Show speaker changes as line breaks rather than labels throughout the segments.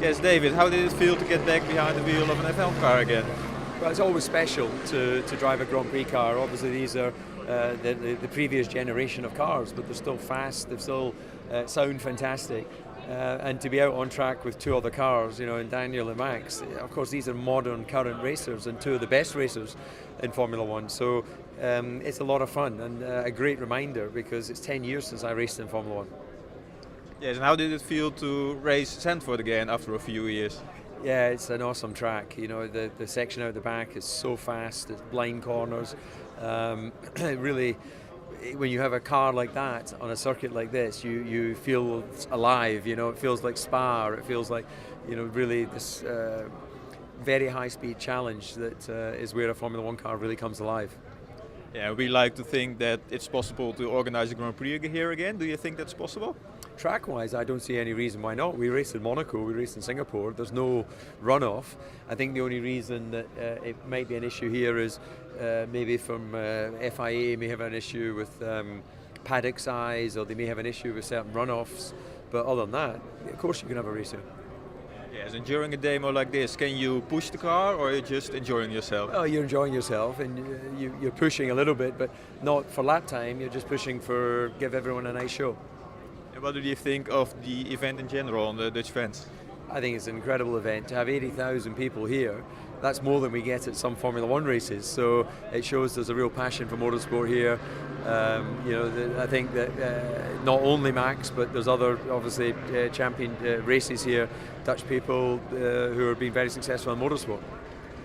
Yes, David, how did it feel to get back behind the wheel of an F1 car again?
Well, it's always special to drive a Grand Prix car. Obviously, these are the previous generation of cars, but they're still fast, they still sound fantastic. And to be out on track with two other cars, and Daniel and Max, of course, these are modern current racers and two of the best racers in Formula One. So it's a lot of fun and a great reminder because it's 10 years since I raced in Formula One.
Yes, and how did it feel to race Zandvoort again after a few years?
Yeah, it's an awesome track. The section out the back is so fast. It's blind corners. Really, when you have a car like that on a circuit like this, you feel alive. It feels like Spa. Or it feels like, really this very high-speed challenge that is where a Formula One car really comes alive.
Yeah, we like to think that it's possible to organize a Grand Prix here again. Do you think that's possible?
Track-wise, I don't see any reason why not. We raced in Monaco, we raced in Singapore. There's no runoff. I think the only reason that it might be an issue here is maybe from FIA may have an issue with paddock size, or they may have an issue with certain runoffs. But other than that, of course you can have a race here.
Yes, and during a demo like this, can you push the car or are you just enjoying yourself?
Oh, you're enjoying yourself and you're pushing a little bit, but not for lap time. You're just pushing for give everyone a nice show.
And what do you think of the event in general on the Dutch fans?
I think it's an incredible event. To have 80,000 people here, that's more than we get at some Formula One races. So it shows there's a real passion for motorsport here. I think that not only Max, but there's other obviously champion races here, Dutch people who have been very successful in motorsport.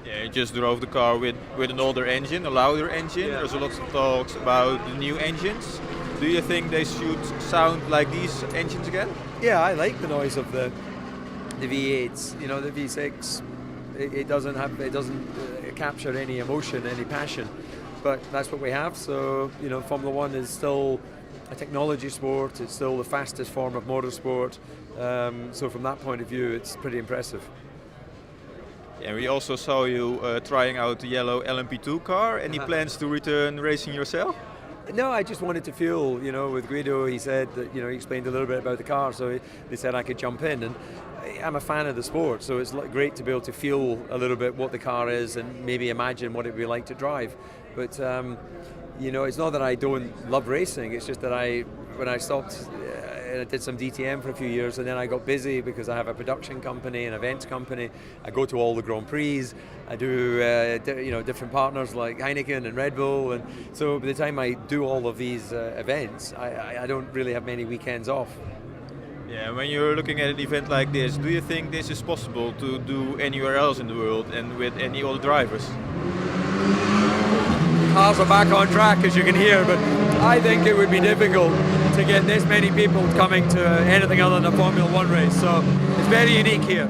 Yeah, you just drove the car with an older engine, a louder engine. Yeah. There's a lot of talks about the new engines. Do you think they should sound like these engines again?
Yeah, I like the noise of the V8s. The V6. It doesn't capture any emotion, any passion, but that's what we have. So Formula One is still a technology sport. It's still the fastest form of motorsport. So from that point of view, it's pretty impressive.
Yeah, we also saw you trying out the yellow LMP2 car. Any plans to return racing yourself?
No, I just wanted to feel, with Guido, he said that, he explained a little bit about the car, so they said I could jump in, and I'm a fan of the sport, so it's great to be able to feel a little bit what the car is and maybe imagine what it would be like to drive. But, it's not that I don't love racing, it's just that when I stopped, I did some DTM for a few years, and then I got busy because I have a production company, an events company. I go to all the Grand Prix. I do, different partners like Heineken and Red Bull, and so by the time I do all of these events, I don't really have many weekends off.
Yeah, when you're looking at an event like this, do you think this is possible to do anywhere else in the world and with any other drivers?
Cars are back on track, as you can hear, but I think it would be difficult to get this many people coming to anything other than a Formula One race. So it's very unique here.